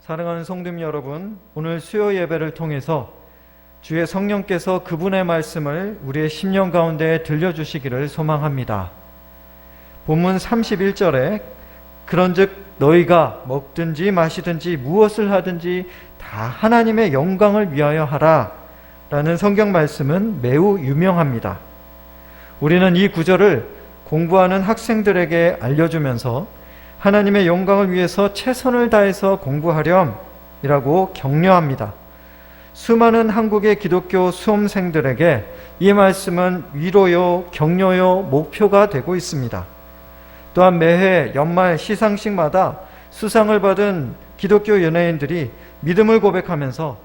사랑하는 성도님 여러분, 오늘 수요 예배를 통해서 주의 성령께서 그분의 말씀을 우리의 심령 가운데 들려주시기를 소망합니다. 본문 31절에 그런즉 너희가 먹든지 마시든지 무엇을 하든지 다 하나님의 영광을 위하여 하라 라는 성경 말씀은 매우 유명합니다. 우리는 이 구절을 공부하는 학생들에게 알려주면서 하나님의 영광을 위해서 최선을 다해서 공부하렴이라고 격려합니다. 수많은 한국의 기독교 수험생들에게 이 말씀은 위로요, 격려요, 목표가 되고 있습니다. 또한 매해 연말 시상식마다 수상을 받은 기독교 연예인들이 믿음을 고백하면서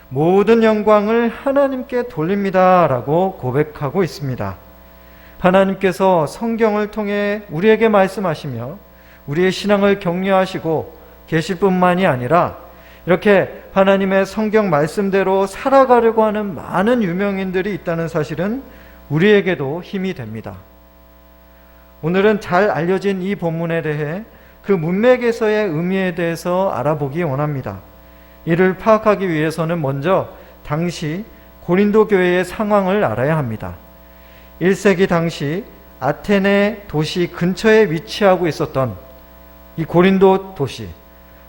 모든 영광을 하나님께 돌립니다 라고 고백하고 있습니다. 하나님께서 성경을 통해 우리에게 말씀하시며 우리의 신앙을 격려하시고 계실 뿐만이 아니라 이렇게 하나님의 성경 말씀대로 살아가려고 하는 많은 유명인들이 있다는 사실은 우리에게도 힘이 됩니다. 오늘은 잘 알려진 이 본문에 대해 그 문맥에서의 의미에 대해서 알아보기 원합니다. 이를 파악하기 위해서는 먼저 당시 고린도 교회의 상황을 알아야 합니다. 1세기 당시 아테네 도시 근처에 위치하고 있었던 이 고린도 도시,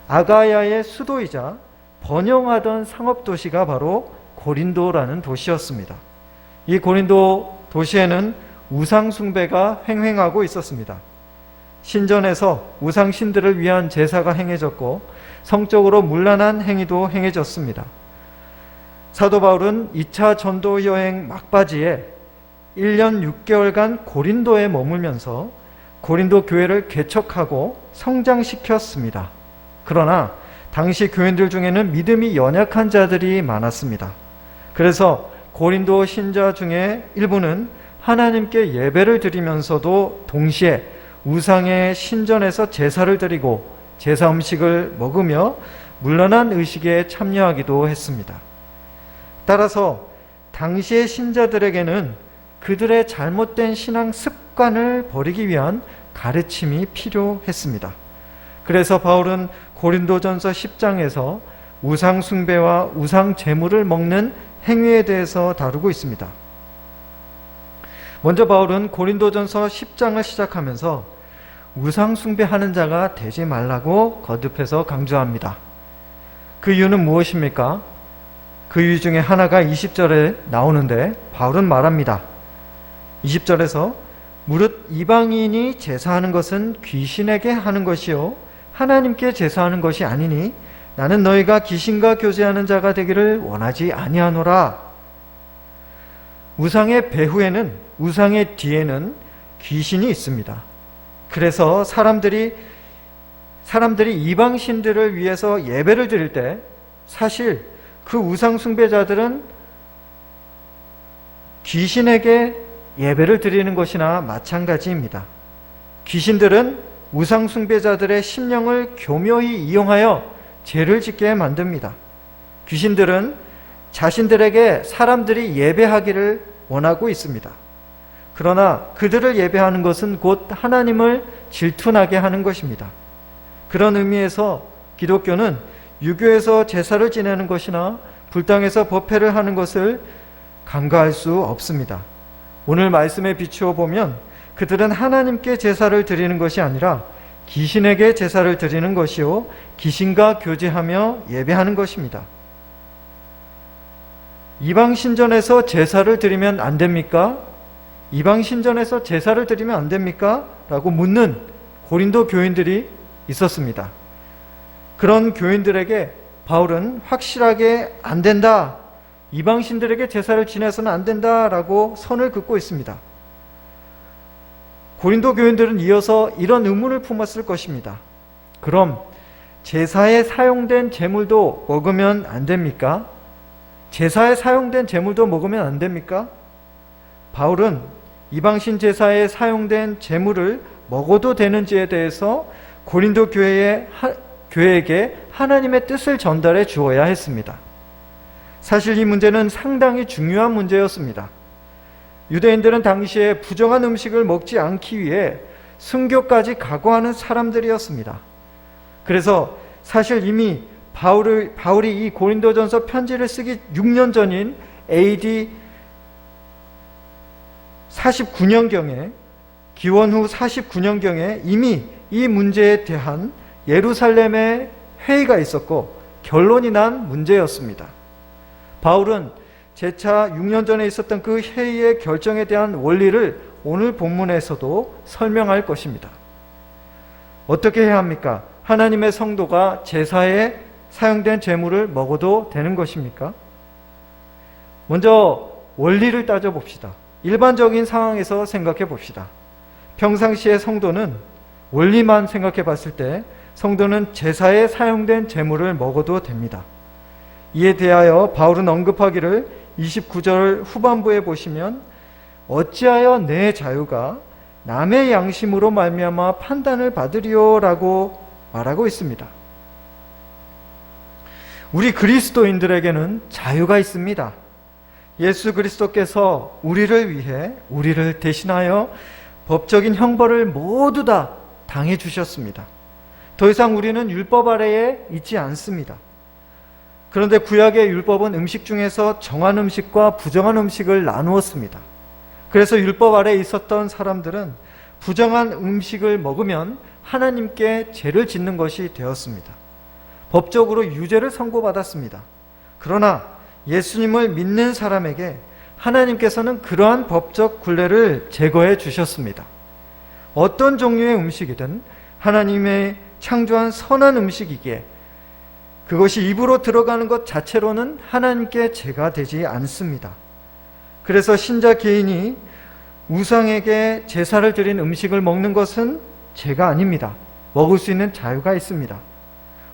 아가야의 수도이자 번영하던 상업도시가 바로 고린도라는 도시였습니다. 이 고린도 도시에는 우상숭배가 횡행하고 있었습니다. 신전에서 우상신들을 위한 제사가 행해졌고 성적으로 문란한 행위도 행해졌습니다. 사도 바울은 2차 전도 여행 막바지에 1년 6개월간 고린도에 머물면서 고린도 교회를 개척하고 성장시켰습니다. 그러나 당시 교인들 중에는 믿음이 연약한 자들이 많았습니다. 그래서 고린도 신자 중에 일부는 하나님께 예배를 드리면서도 동시에 우상의 신전에서 제사를 드리고 제사 음식을 먹으며 문란한 의식에 참여하기도 했습니다. 따라서 당시의 신자들에게는 그들의 잘못된 신앙 습관을 버리기 위한 가르침이 필요했습니다. 그래서 바울은 고린도전서 10장에서 우상 숭배와 우상 제물을 먹는 행위에 대해서 다루고 있습니다. 먼저 바울은 고린도전서 10장을 시작하면서 우상 숭배하는 자가 되지 말라고 거듭해서 강조합니다. 그 이유는 무엇입니까? 그 이유 중에 하나가 20절에 나오는데 바울은 말합니다. 20절에서 무릇 이방인이 제사하는 것은 귀신에게 하는 것이요 하나님께 제사하는 것이 아니니 나는 너희가 귀신과 교제하는 자가 되기를 원하지 아니하노라. 우상의 배후에는, 우상의 뒤에는 귀신이 있습니다. 그래서 사람들이 이방신들을 위해서 예배를 드릴 때 사실 그 우상 숭배자들은 귀신에게 예배를 드리는 것이나 마찬가지입니다. 귀신들은 우상 숭배자들의 심령을 교묘히 이용하여 죄를 짓게 만듭니다. 귀신들은 자신들에게 사람들이 예배하기를 원하고 있습니다. 그러나 그들을 예배하는 것은 곧 하나님을 질투나게 하는 것입니다. 그런 의미에서 기독교는 유교에서 제사를 지내는 것이나 불당에서 법회를 하는 것을 간과할 수 없습니다. 오늘 말씀에 비추어 보면 그들은 하나님께 제사를 드리는 것이 아니라 귀신에게 제사를 드리는 것이요 귀신과 교제하며 예배하는 것입니다. 이방 신전에서 제사를 드리면 안 됩니까? 이방 신전에서 제사를 드리면 안 됩니까? 라고 묻는 고린도 교인들이 있었습니다. 그런 교인들에게 바울은 확실하게 안 된다, 이방신들에게 제사를 지내서는 안 된다라고 선을 긋고 있습니다. 고린도 교인들은 이어서 이런 의문을 품었을 것입니다. 그럼 제사에 사용된 제물도 먹으면 안 됩니까? 제사에 사용된 제물도 먹으면 안 됩니까? 바울은 이방신 제사에 사용된 제물을 먹어도 되는지에 대해서 고린도 교회에게 하나님의 뜻을 전달해 주어야 했습니다. 사실 이 문제는 상당히 중요한 문제였습니다. 유대인들은 당시에 부정한 음식을 먹지 않기 위해 순교까지 각오하는 사람들이었습니다. 그래서 사실 이미 바울이 이 고린도전서 편지를 쓰기 6년 전인 AD 49년경에, 기원 후 49년경에 이미 이 문제에 대한 예루살렘의 회의가 있었고 결론이 난 문제였습니다. 바울은 재차 6년 전에 있었던 그 회의의 결정에 대한 원리를 오늘 본문에서도 설명할 것입니다. 어떻게 해야 합니까? 하나님의 성도가 제사에 사용된 제물을 먹어도 되는 것입니까? 먼저 원리를 따져봅시다. 일반적인 상황에서 생각해 봅시다. 평상시에 성도는 원리만 생각해 봤을 때 성도는 제사에 사용된 제물을 먹어도 됩니다. 이에 대하여 바울은 언급하기를 29절 후반부에 보시면 어찌하여 내 자유가 남의 양심으로 말미암아 판단을 받으리요 라고 말하고 있습니다. 우리 그리스도인들에게는 자유가 있습니다. 예수 그리스도께서 우리를 위해, 우리를 대신하여 법적인 형벌을 모두 다 당해 주셨습니다. 더 이상 우리는 율법 아래에 있지 않습니다. 그런데 구약의 율법은 음식 중에서 정한 음식과 부정한 음식을 나누었습니다. 그래서 율법 아래에 있었던 사람들은 부정한 음식을 먹으면 하나님께 죄를 짓는 것이 되었습니다. 법적으로 유죄를 선고받았습니다. 그러나 예수님을 믿는 사람에게 하나님께서는 그러한 법적 굴레를 제거해 주셨습니다. 어떤 종류의 음식이든 하나님의 창조한 선한 음식이기에 그것이 입으로 들어가는 것 자체로는 하나님께 죄가 되지 않습니다. 그래서 신자 개인이 우상에게 제사를 드린 음식을 먹는 것은 죄가 아닙니다. 먹을 수 있는 자유가 있습니다.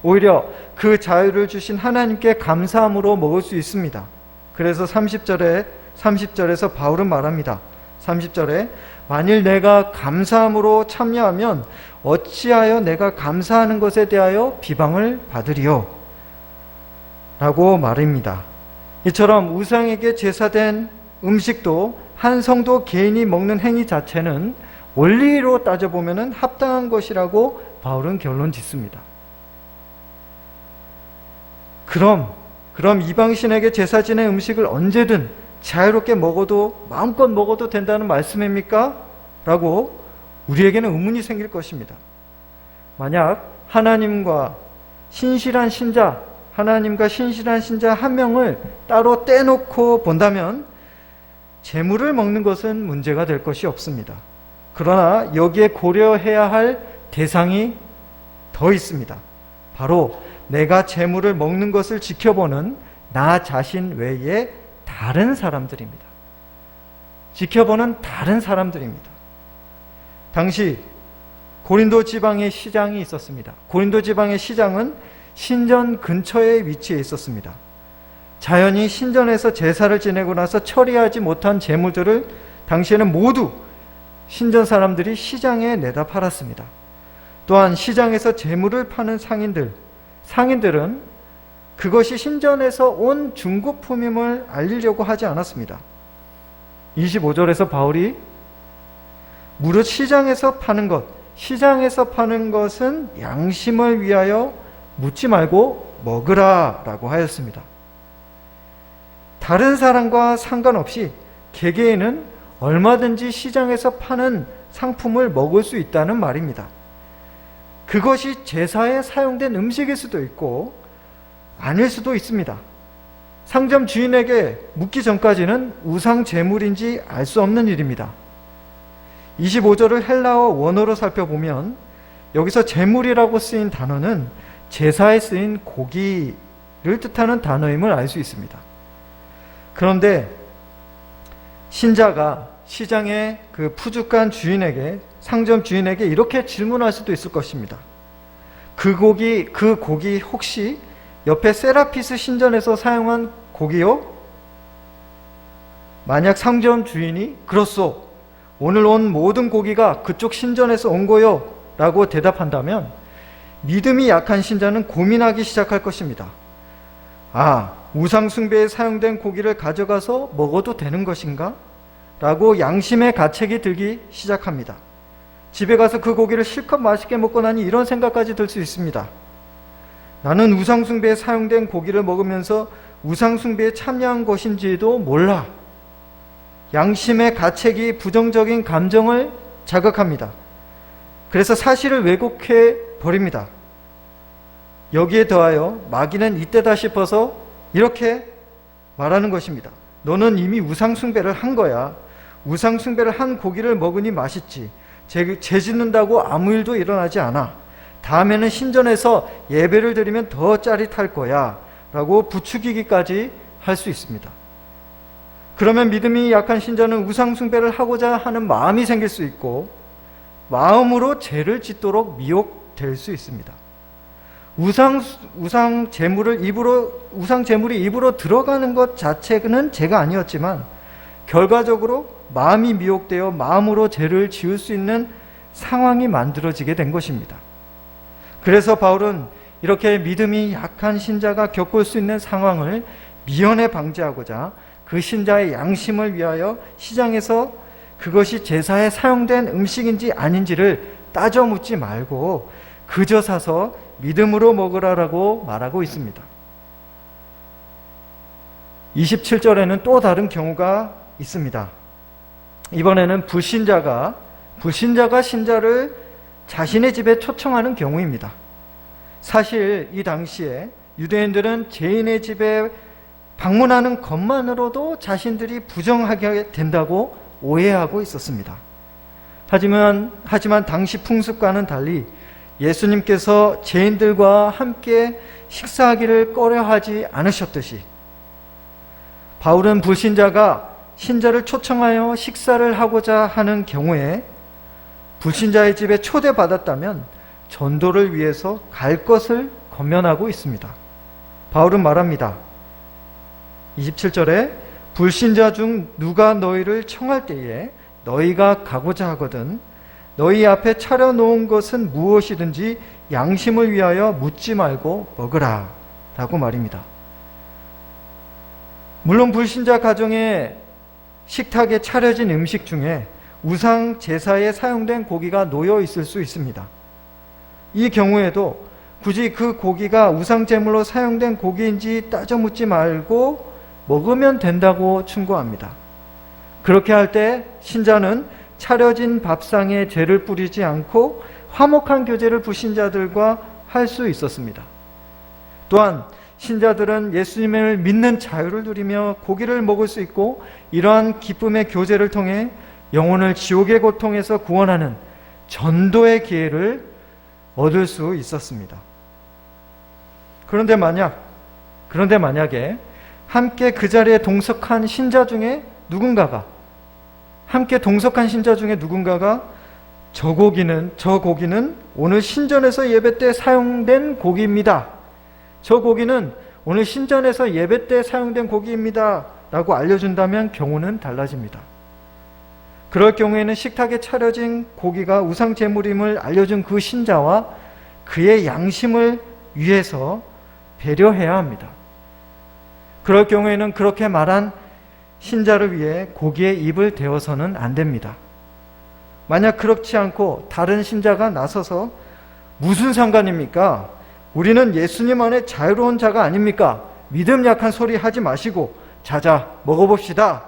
오히려 그 자유를 주신 하나님께 감사함으로 먹을 수 있습니다. 그래서 30절에서 바울은 말합니다. 30절에 만일 내가 감사함으로 참여하면 어찌하여 내가 감사하는 것에 대하여 비방을 받으리요? 라고 말합니다. 이처럼 우상에게 제사된 음식도 한 성도 개인이 먹는 행위 자체는 원리로 따져보면 합당한 것이라고 바울은 결론 짓습니다. 그럼 이방신에게 제사 지낸 음식을 언제든 자유롭게 먹어도 마음껏 먹어도 된다는 말씀입니까? 라고 우리에게는 의문이 생길 것입니다. 만약 하나님과 신실한 신자 한 명을 따로 떼놓고 본다면 제물을 먹는 것은 문제가 될 것이 없습니다. 그러나 여기에 고려해야 할 대상이 더 있습니다. 바로 내가 제물을 먹는 것을 지켜보는 나 자신 외에 다른 사람들입니다. 지켜보는 다른 사람들입니다. 당시 고린도 지방에 시장이 있었습니다. 고린도 지방의 시장은 신전 근처에 위치해 있었습니다. 자연히 신전에서 제사를 지내고 나서 처리하지 못한 제물들을 당시에는 모두 신전 사람들이 시장에 내다 팔았습니다. 또한 시장에서 제물을 파는 상인들은 그것이 신전에서 온 중고품임을 알리려고 하지 않았습니다. 25절에서 바울이 무릇 시장에서 파는 것은 양심을 위하여 묻지 말고 먹으라 라고 하였습니다. 다른 사람과 상관없이 개개인은 얼마든지 시장에서 파는 상품을 먹을 수 있다는 말입니다. 그것이 제사에 사용된 음식일 수도 있고 아닐 수도 있습니다. 상점 주인에게 묻기 전까지는 우상 제물인지 알 수 없는 일입니다. 25절을 헬라어 원어로 살펴보면 여기서 제물이라고 쓰인 단어는 제사에 쓰인 고기를 뜻하는 단어임을 알 수 있습니다. 그런데 신자가 시장의 그 푸주간 주인에게, 상점 주인에게 이렇게 질문할 수도 있을 것입니다. 그 고기 혹시 옆에 세라피스 신전에서 사용한 고기요? 만약 상점 주인이 그렇소, 오늘 온 모든 고기가 그쪽 신전에서 온 거요 라고 대답한다면 믿음이 약한 신자는 고민하기 시작할 것입니다. 우상 숭배에 사용된 고기를 가져가서 먹어도 되는 것인가? 라고 양심의 가책이 들기 시작합니다. 집에 가서 그 고기를 실컷 맛있게 먹고 나니 이런 생각까지 들 수 있습니다. 나는 우상숭배에 사용된 고기를 먹으면서 우상숭배에 참여한 것인지도 몰라. 양심의 가책이 부정적인 감정을 자극합니다. 그래서 사실을 왜곡해 버립니다. 여기에 더하여 마귀는 이때다 싶어서 이렇게 말하는 것입니다. 너는 이미 우상숭배를 한 거야. 우상숭배를 한 고기를 먹으니 맛있지. 죄 짓는다고 아무 일도 일어나지 않아. 다음에는 신전에서 예배를 드리면 더 짜릿할 거야 라고 부추기기까지 할 수 있습니다. 그러면 믿음이 약한 신자는 우상숭배를 하고자 하는 마음이 생길 수 있고 마음으로 죄를 짓도록 미혹될 수 있습니다. 우상 제물이 입으로 들어가는 것 자체는 죄가 아니었지만 결과적으로 마음이 미혹되어 마음으로 죄를 지을 수 있는 상황이 만들어지게 된 것입니다. 그래서 바울은 이렇게 믿음이 약한 신자가 겪을 수 있는 상황을 미연에 방지하고자 그 신자의 양심을 위하여 시장에서 그것이 제사에 사용된 음식인지 아닌지를 따져 묻지 말고 그저 사서 믿음으로 먹으라라고 말하고 있습니다. 27절에는 또 다른 경우가 있습니다. 이번에는 불신자가 신자를 자신의 집에 초청하는 경우입니다. 사실 이 당시에 유대인들은 죄인의 집에 방문하는 것만으로도 자신들이 부정하게 된다고 오해하고 있었습니다. 하지만 당시 풍습과는 달리 예수님께서 죄인들과 함께 식사하기를 꺼려하지 않으셨듯이 바울은 불신자가 신자를 초청하여 식사를 하고자 하는 경우에 불신자의 집에 초대받았다면 전도를 위해서 갈 것을 권면하고 있습니다. 바울은 말합니다. 27절에 불신자 중 누가 너희를 청할 때에 너희가 가고자 하거든 너희 앞에 차려놓은 것은 무엇이든지 양심을 위하여 묻지 말고 먹으라 라고 말입니다. 물론 불신자 가정의 식탁에 차려진 음식 중에 우상 제사에 사용된 고기가 놓여 있을 수 있습니다. 이 경우에도 굳이 그 고기가 우상 제물로 사용된 고기인지 따져 묻지 말고 먹으면 된다고 충고합니다. 그렇게 할 때 신자는 차려진 밥상에 죄를 뿌리지 않고 화목한 교제를 불신자들과 할 수 있었습니다. 또한 신자들은 예수님을 믿는 자유를 누리며 고기를 먹을 수 있고 이러한 기쁨의 교제를 통해 영혼을 지옥의 고통에서 구원하는 전도의 기회를 얻을 수 있었습니다. 그런데 만약에 함께 그 자리에 동석한 신자 중에 누군가가 저 고기는 오늘 신전에서 예배 때 사용된 고기입니다. 저 고기는 오늘 신전에서 예배 때 사용된 고기입니다. 라고 알려준다면 경우는 달라집니다. 그럴 경우에는 식탁에 차려진 고기가 우상 제물임을 알려준 그 신자와 그의 양심을 위해서 배려해야 합니다. 그럴 경우에는 그렇게 말한 신자를 위해 고기에 입을 대어서는 안 됩니다. 만약 그렇지 않고 다른 신자가 나서서 무슨 상관입니까? 우리는 예수님 안에 자유로운 자가 아닙니까? 믿음 약한 소리 하지 마시고 자자 먹어봅시다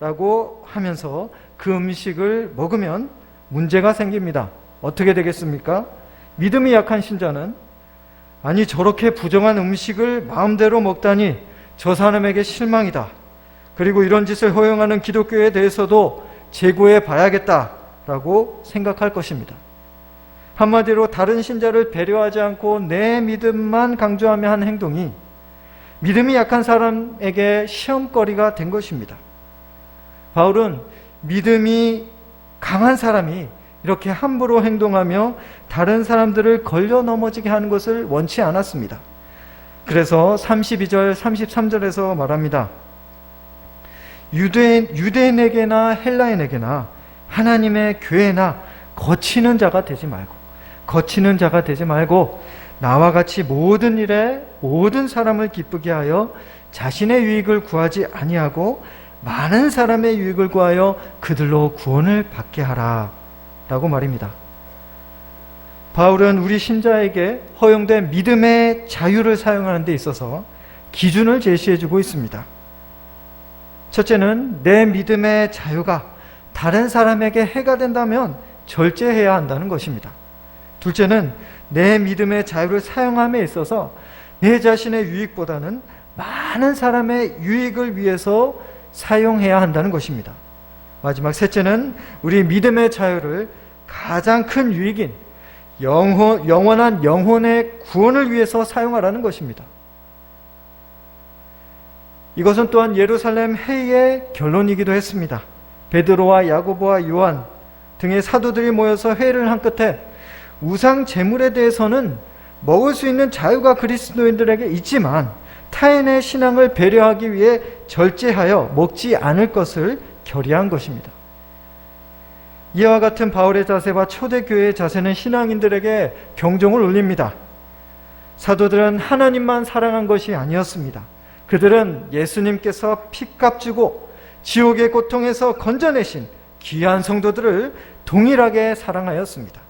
라고 하면서 그 음식을 먹으면 문제가 생깁니다. 어떻게 되겠습니까? 믿음이 약한 신자는 아니 저렇게 부정한 음식을 마음대로 먹다니 저 사람에게 실망이다. 그리고 이런 짓을 허용하는 기독교에 대해서도 재고해 봐야겠다라고 생각할 것입니다. 한마디로 다른 신자를 배려하지 않고 내 믿음만 강조하며 한 행동이 믿음이 약한 사람에게 시험거리가 된 것입니다. 바울은 믿음이 강한 사람이 이렇게 함부로 행동하며 다른 사람들을 걸려 넘어지게 하는 것을 원치 않았습니다. 그래서 32절, 33절에서 말합니다. 유대인에게나 헬라인에게나 하나님의 교회나 거치는 자가 되지 말고 나와 같이 모든 일에 모든 사람을 기쁘게 하여 자신의 유익을 구하지 아니하고 많은 사람의 유익을 구하여 그들로 구원을 받게 하라 라고 말입니다. 바울은 우리 신자에게 허용된 믿음의 자유를 사용하는 데 있어서 기준을 제시해주고 있습니다. 첫째는 내 믿음의 자유가 다른 사람에게 해가 된다면 절제해야 한다는 것입니다. 둘째는 내 믿음의 자유를 사용함에 있어서 내 자신의 유익보다는 많은 사람의 유익을 위해서 사용해야 한다는 것입니다. 마지막 셋째는 우리 믿음의 자유를 가장 큰 유익인 영원한 영혼의 구원을 위해서 사용하라는 것입니다. 이것은 또한 예루살렘 회의의 결론이기도 했습니다. 베드로와 야고보와 요한 등의 사도들이 모여서 회의를 한 끝에 우상 제물에 대해서는 먹을 수 있는 자유가 그리스도인들에게 있지만 타인의 신앙을 배려하기 위해 절제하여 먹지 않을 것을 결의한 것입니다. 이와 같은 바울의 자세와 초대교회의 자세는 신앙인들에게 경종을 울립니다. 사도들은 하나님만 사랑한 것이 아니었습니다. 그들은 예수님께서 피값 주고 지옥의 고통에서 건져내신 귀한 성도들을 동일하게 사랑하였습니다.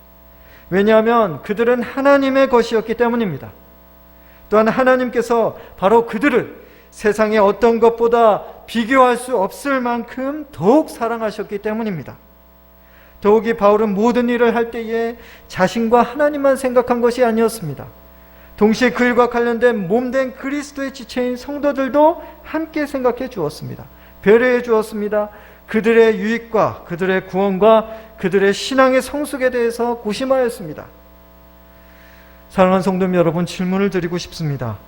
왜냐하면 그들은 하나님의 것이었기 때문입니다. 또한 하나님께서 바로 그들을 세상의 어떤 것보다 비교할 수 없을 만큼 더욱 사랑하셨기 때문입니다. 더욱이 바울은 모든 일을 할 때에 자신과 하나님만 생각한 것이 아니었습니다. 동시에 그 일과 관련된 몸된 그리스도의 지체인 성도들도 함께 생각해 주었습니다. 배려해 주었습니다. 그들의 유익과 그들의 구원과 그들의 신앙의 성숙에 대해서 고심하였습니다. 사랑하는 성도 여러분, 질문을 드리고 싶습니다.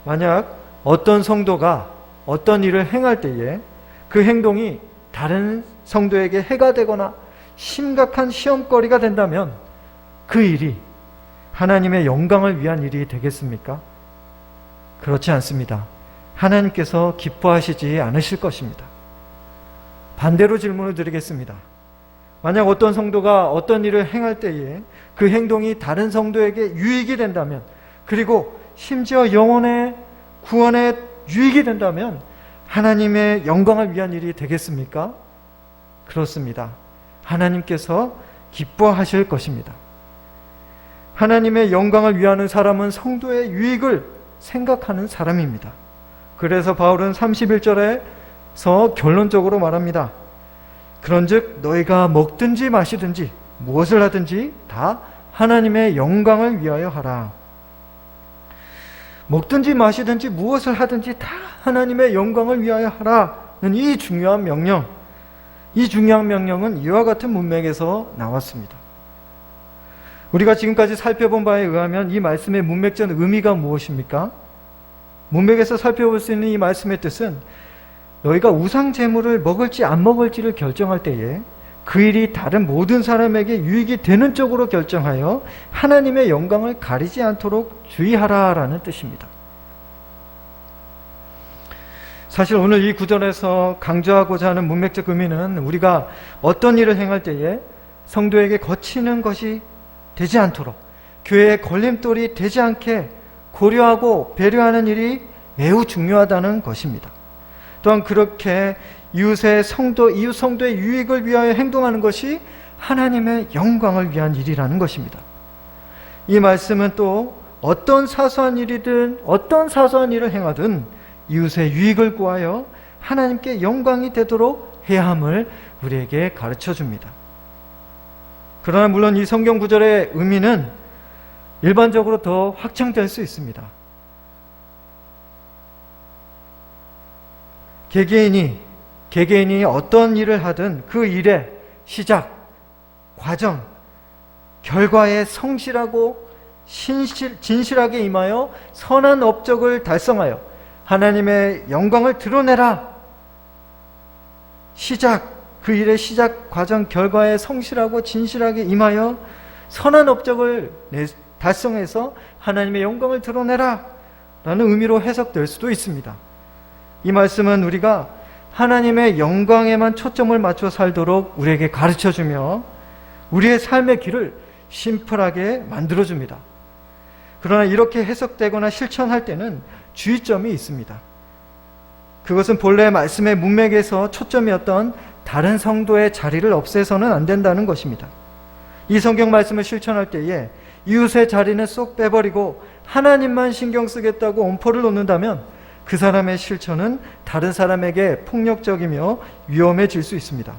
만약 어떤 성도가 어떤 일을 행할 때에 그 행동이 다른 성도에게 해가 되거나 심각한 시험거리가 된다면 그 일이 하나님의 영광을 위한 일이 되겠습니까? 그렇지 않습니다. 하나님께서 기뻐하시지 않으실 것입니다. 반대로 질문을 드리겠습니다. 만약 어떤 성도가 어떤 일을 행할 때에 그 행동이 다른 성도에게 유익이 된다면, 그리고 심지어 영혼의 구원에 유익이 된다면 하나님의 영광을 위한 일이 되겠습니까? 그렇습니다. 하나님께서 기뻐하실 것입니다. 하나님의 영광을 위하는 사람은 성도의 유익을 생각하는 사람입니다. 그래서 바울은 31절에서 결론적으로 말합니다. 그런즉 너희가 먹든지 마시든지 무엇을 하든지 다 하나님의 영광을 위하여 하라. 먹든지 마시든지 무엇을 하든지 다 하나님의 영광을 위하여 하라는 이 중요한 명령은 이와 같은 문맥에서 나왔습니다. 우리가 지금까지 살펴본 바에 의하면 이 말씀의 문맥적 의미가 무엇입니까? 문맥에서 살펴볼 수 있는 이 말씀의 뜻은 너희가 우상 제물을 먹을지 안 먹을지를 결정할 때에 그 일이 다른 모든 사람에게 유익이 되는 쪽으로 결정하여 하나님의 영광을 가리지 않도록 주의하라라는 뜻입니다. 사실 오늘 이 구절에서 강조하고자 하는 문맥적 의미는 우리가 어떤 일을 행할 때에 성도에게 거치는 것이 되지 않도록, 교회의 걸림돌이 되지 않게 고려하고 배려하는 일이 매우 중요하다는 것입니다. 또한 그렇게 이웃 성도의 유익을 위하여 행동하는 것이 하나님의 영광을 위한 일이라는 것입니다. 이 말씀은 또 어떤 사소한 일을 행하든 이웃의 유익을 구하여 하나님께 영광이 되도록 해야 함을 우리에게 가르쳐 줍니다. 그러나 물론 이 성경 구절의 의미는 일반적으로 더 확장될 수 있습니다. 개개인이 어떤 일을 하든 그 일의 시작, 과정, 결과에 성실하고 진실하게 임하여 선한 업적을 달성하여 하나님의 영광을 드러내라. 그 일의 시작, 과정, 결과에 성실하고 진실하게 임하여 선한 업적을 달성해서 하나님의 영광을 드러내라 라는 의미로 해석될 수도 있습니다. 이 말씀은 우리가 하나님의 영광에만 초점을 맞춰 살도록 우리에게 가르쳐주며 우리의 삶의 길을 심플하게 만들어줍니다. 그러나 이렇게 해석되거나 실천할 때는 주의점이 있습니다. 그것은 본래 말씀의 문맥에서 초점이었던 다른 성도의 자리를 없애서는 안 된다는 것입니다. 이 성경 말씀을 실천할 때에 이웃의 자리는 쏙 빼버리고 하나님만 신경 쓰겠다고 엄포를 놓는다면 그 사람의 실천은 다른 사람에게 폭력적이며 위험해질 수 있습니다.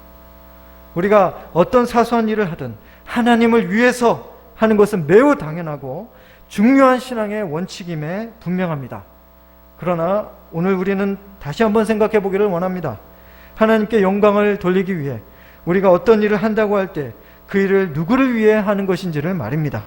우리가 어떤 사소한 일을 하든 하나님을 위해서 하는 것은 매우 당연하고 중요한 신앙의 원칙임에 분명합니다. 그러나 오늘 우리는 다시 한번 생각해 보기를 원합니다. 하나님께 영광을 돌리기 위해 우리가 어떤 일을 한다고 할 때 그 일을 누구를 위해 하는 것인지를 말입니다.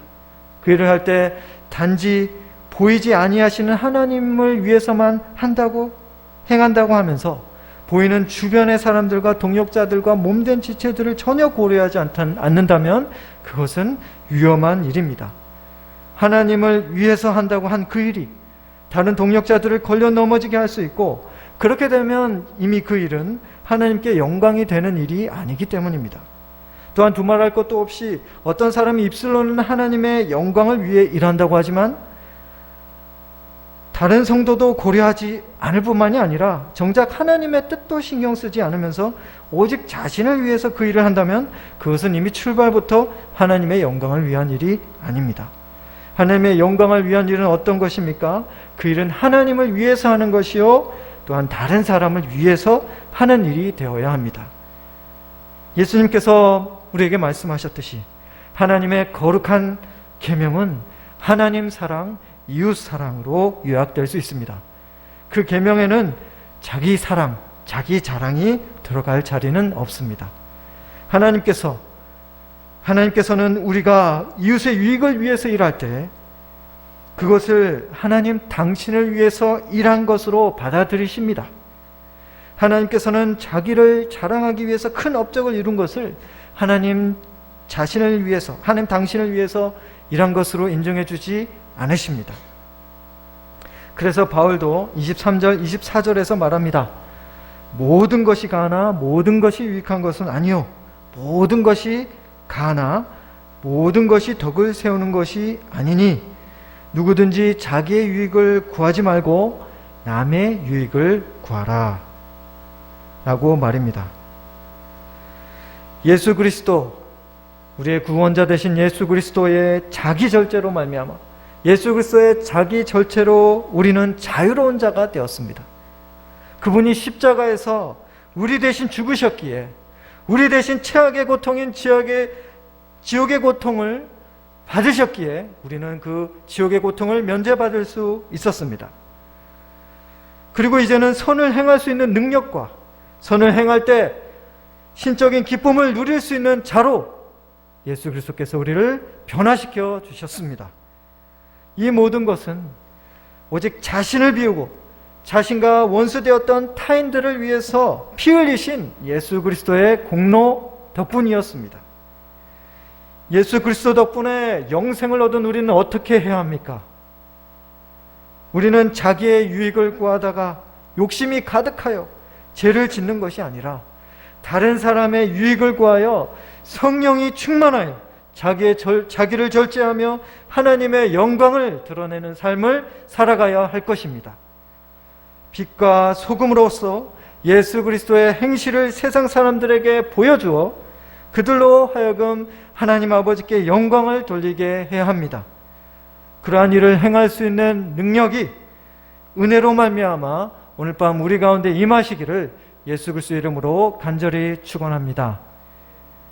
그 일을 할 때 단지 보이지 아니하시는 하나님을 위해서만 행한다고 하면서 보이는 주변의 사람들과 동역자들과 몸된 지체들을 전혀 고려하지 않는다면 그것은 위험한 일입니다. 하나님을 위해서 한다고 한 그 일이 다른 동역자들을 걸려 넘어지게 할 수 있고, 그렇게 되면 이미 그 일은 하나님께 영광이 되는 일이 아니기 때문입니다. 또한 두말할 것도 없이 어떤 사람이 입술로는 하나님의 영광을 위해 일한다고 하지만 다른 성도도 고려하지 않을 뿐만이 아니라 정작 하나님의 뜻도 신경 쓰지 않으면서 오직 자신을 위해서 그 일을 한다면 그것은 이미 출발부터 하나님의 영광을 위한 일이 아닙니다. 하나님의 영광을 위한 일은 어떤 것입니까? 그 일은 하나님을 위해서 하는 것이요 또한 다른 사람을 위해서 하는 일이 되어야 합니다. 예수님께서 우리에게 말씀하셨듯이 하나님의 거룩한 계명은 하나님 사랑, 이웃 사랑으로 요약될 수 있습니다. 그 계명에는 자기 사랑, 자기 자랑이 들어갈 자리는 없습니다. 하나님께서는 우리가 이웃의 유익을 위해서 일할 때 그것을 하나님 당신을 위해서 일한 것으로 받아들이십니다. 하나님께서는 자기를 자랑하기 위해서 큰 업적을 이룬 것을 하나님 자신을 위해서, 하나님 당신을 위해서 일한 것으로 인정해 주지 않으십니다. 그래서 바울도 23절, 24절에서 말합니다. 모든 것이 가하나 모든 것이 유익한 것은 아니요, 모든 것이 가하나 모든 것이 덕을 세우는 것이 아니니 누구든지 자기의 유익을 구하지 말고 남의 유익을 구하라 라고 말입니다. 예수 그리스도, 우리의 구원자 되신 예수 그리스도의 자기 절제로 말미암아 예수 그리스도의 자기 절제로 우리는 자유로운 자가 되었습니다. 그분이 십자가에서 우리 대신 죽으셨기에 우리 대신 최악의 고통인 지옥의 고통을 받으셨기에 우리는 그 지옥의 고통을 면제받을 수 있었습니다. 그리고 이제는 선을 행할 수 있는 능력과 선을 행할 때 신적인 기쁨을 누릴 수 있는 자로 예수 그리스도께서 우리를 변화시켜 주셨습니다. 이 모든 것은 오직 자신을 비우고 자신과 원수되었던 타인들을 위해서 피 흘리신 예수 그리스도의 공로 덕분이었습니다. 예수 그리스도 덕분에 영생을 얻은 우리는 어떻게 해야 합니까? 우리는 자기의 유익을 구하다가 욕심이 가득하여 죄를 짓는 것이 아니라 다른 사람의 유익을 구하여 성령이 충만하여 자기를 절제하며 하나님의 영광을 드러내는 삶을 살아가야 할 것입니다. 빛과 소금으로서 예수 그리스도의 행실을 세상 사람들에게 보여주어 그들로 하여금 하나님 아버지께 영광을 돌리게 해야 합니다. 그러한 일을 행할 수 있는 능력이 은혜로 말미암아 오늘 밤 우리 가운데 임하시기를 예수 그리스도 이름으로 간절히 축원합니다.